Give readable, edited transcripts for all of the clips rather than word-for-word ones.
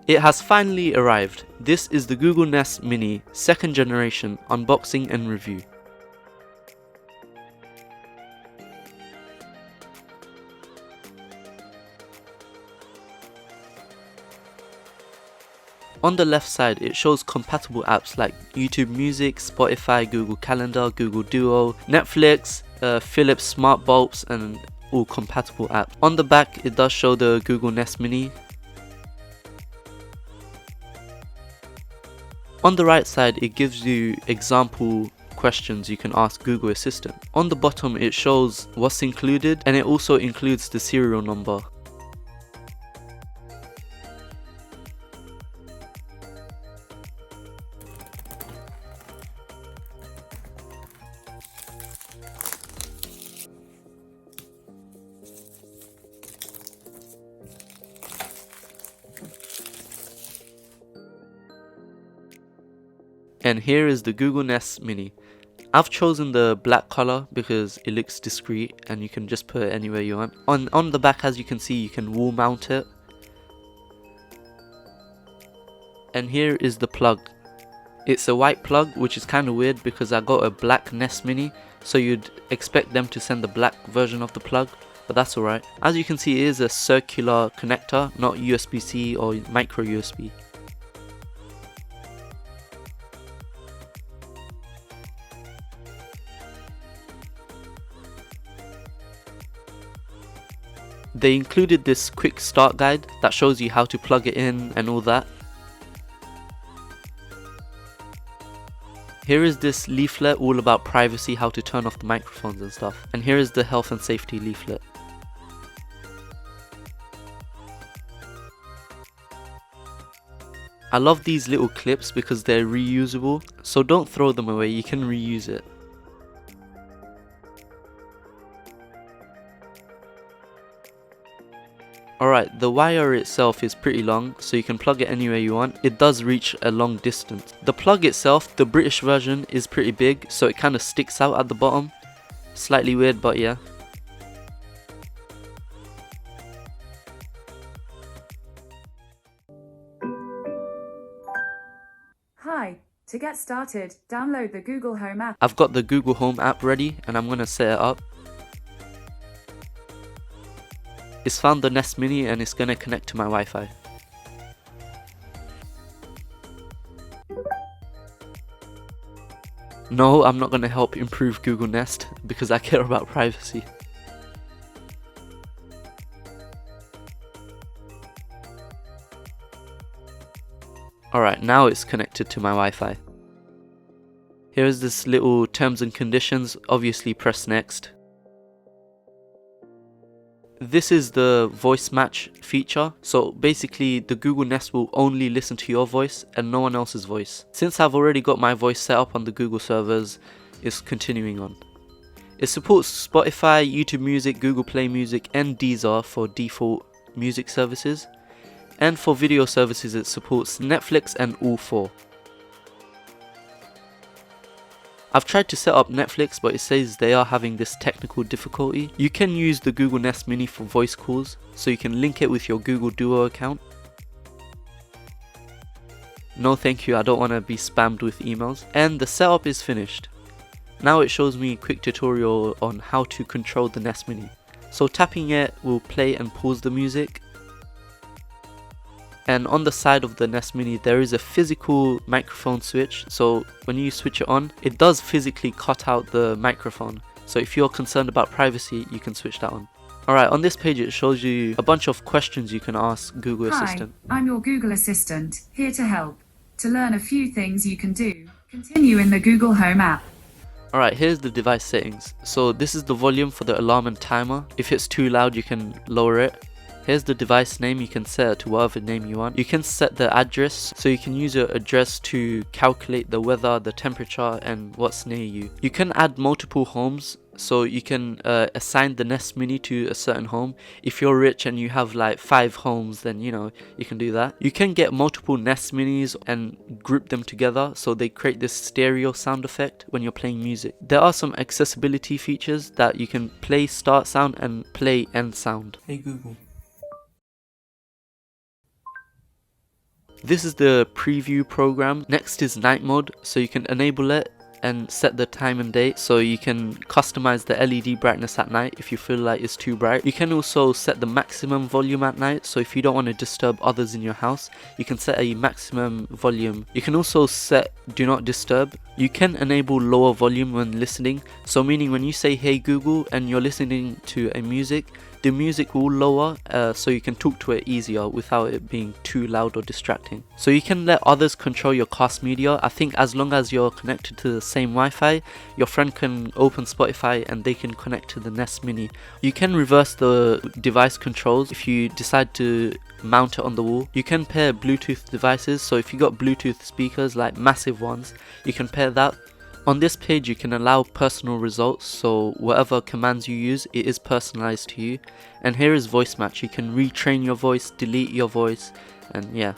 It has finally arrived. This is the Google Nest Mini 2nd generation unboxing and review. On the left side, it shows compatible apps like YouTube Music, Spotify, Google Calendar, Google Duo, Netflix, Philips Smart Bulbs, and all compatible apps. On the back, it does show the Google Nest Mini. On the right side, it gives you example questions you can ask Google Assistant. On the bottom, it shows what's included, and it also includes the serial number. And here is the Google Nest Mini. I've chosen the black color because it looks discreet and you can just put it anywhere you want. On the back, as you can see, you can wall mount it. And here is the plug. It's a white plug, which is kind of weird because I got a black Nest Mini, so you'd expect them to send the black version of the plug, but that's alright. As you can see, it is a circular connector, not USB-C or micro USB. They included this quick start guide that shows you how to plug it in and all that. Here is this leaflet all about privacy, how to turn off the microphones and stuff. And here is the health and safety leaflet. I love these little clips because they're reusable, so don't throw them away, you can reuse it. Alright, the wire itself is pretty long, so you can plug it anywhere you want. It does reach a long distance. The plug itself, the British version, is pretty big, so it kind of sticks out at the bottom. Slightly weird, but yeah. Hi, to get started, download the Google Home app. I've got the Google Home app ready, and I'm going to set it up. It's found the Nest Mini and it's going to connect to my Wi-Fi. No, I'm not going to help improve Google Nest because I care about privacy. Alright, now it's connected to my Wi-Fi. Here is this little terms and conditions, obviously press next. This is the voice match feature, so basically the Google Nest will only listen to your voice and no one else's voice. Since I've already got my voice set up on the Google servers, it's continuing on. It supports Spotify, YouTube Music, Google Play Music and Deezer for default music services. And for video services it supports Netflix and all 4. I've tried to set up Netflix, but it says they are having this technical difficulty. You can use the Google Nest Mini for voice calls, so you can link it with your Google Duo account. No thank you, I don't want to be spammed with emails. And the setup is finished. Now it shows me a quick tutorial on how to control the Nest Mini. So tapping it will play and pause the music. And on the side of the Nest Mini there is a physical microphone switch, so when you switch it on, it does physically cut out the microphone. So if you're concerned about privacy, you can switch that on. Alright, on this page it shows you a bunch of questions you can ask Google Assistant. Hi, I'm your Google Assistant, here to help. To learn a few things you can do, continue in the Google Home app. Alright, here's the device settings. So this is the volume for the alarm and timer. If it's too loud you can lower it. Here's the device name, you can set it to whatever name you want. You can set the address, so you can use your address to calculate the weather, the temperature and what's near you. You can add multiple homes, so you can assign the Nest Mini to a certain home. If you're rich and you have like 5 homes, then you can do that. You can get multiple Nest Minis and group them together so they create this stereo sound effect when you're playing music. There are some accessibility features that you can play start sound and play end sound. Hey Google. This is the preview program. Next is night mode, so you can enable it and set the time and date, so you can customize the LED brightness at night if you feel like it's too bright. You can also set the maximum volume at night, so if you don't want to disturb others in your house, you can set a maximum volume. You can also set do not disturb. You can enable lower volume when listening, so meaning when you say hey Google and you're listening to a music, the music will lower so you can talk to it easier without it being too loud or distracting. So you can let others control your cast media. I think as long as you're connected to the same Wi-Fi, your friend can open Spotify and they can connect to the Nest Mini. You can reverse the device controls if you decide to mount it on the wall. You can pair Bluetooth devices, so if you got Bluetooth speakers like massive ones, you can pair that. On this page you can allow personal results, so whatever commands you use, it is personalized to you. And here is voice match. You can retrain your voice, delete your voice, and yeah.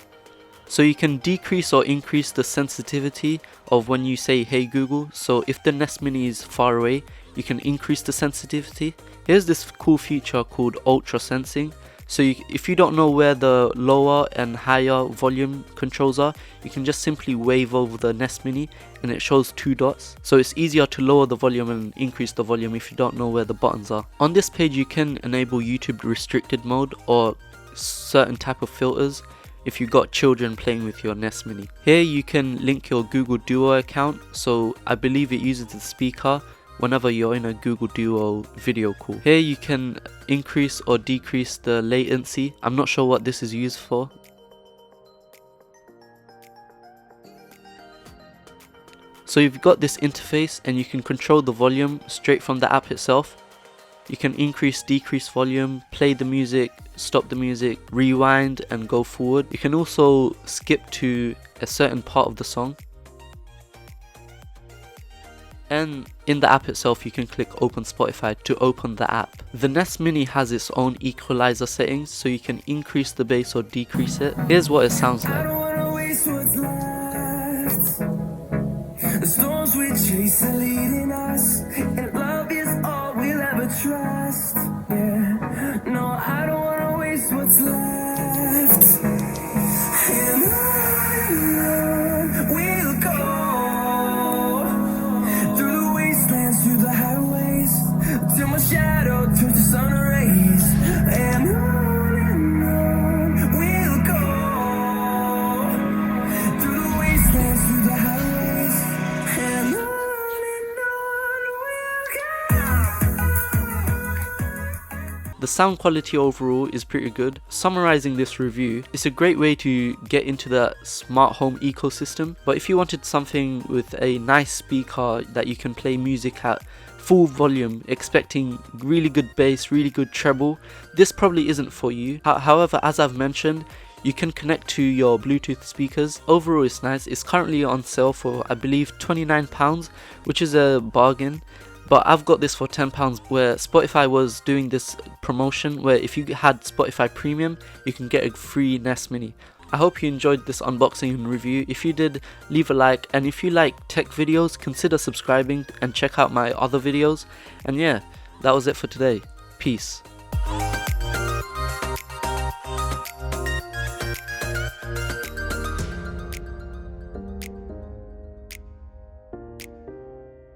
So you can decrease or increase the sensitivity of when you say hey Google. So if the Nest Mini is far away, you can increase the sensitivity. Here's this cool feature called ultra sensing. So if you don't know where the lower and higher volume controls are, you can just simply wave over the Nest Mini and it shows 2 dots. So it's easier to lower the volume and increase the volume if you don't know where the buttons are. On this page you can enable YouTube restricted mode or certain type of filters if you got children playing with your Nest Mini. Here you can link your Google Duo account, so I believe it uses the speaker whenever you're in a Google Duo video call. Here you can increase or decrease the latency. I'm not sure what this is used for. So you've got this interface and you can control the volume straight from the app itself. You can increase, decrease volume, play the music, stop the music, rewind and go forward. You can also skip to a certain part of the song. And in the app itself you can click open Spotify to open the app. The Nest Mini has its own equalizer settings, so you can increase the bass or decrease it. Here's what it sounds like. The storms we chase are leading us, and love is all we'll ever trust. Yeah, no, I don't wanna waste what's left. And on we'll go, through the wastelands, through the highways, till my shadow turns to sun rays. And on we'll go, through the wastelands, through the highways. The sound quality overall is pretty good. Summarizing this review, it's a great way to get into the smart home ecosystem, but if you wanted something with a nice speaker that you can play music at full volume, expecting really good bass, really good treble, this probably isn't for you. However, as I've mentioned, you can connect to your Bluetooth speakers. Overall it's nice. It's currently on sale for I believe £29, which is a bargain. But I've got this for £10 where Spotify was doing this promotion where if you had Spotify Premium, you can get a free Nest Mini. I hope you enjoyed this unboxing and review. If you did, leave a like, and if you like tech videos, consider subscribing and check out my other videos. And yeah, that was it for today. Peace.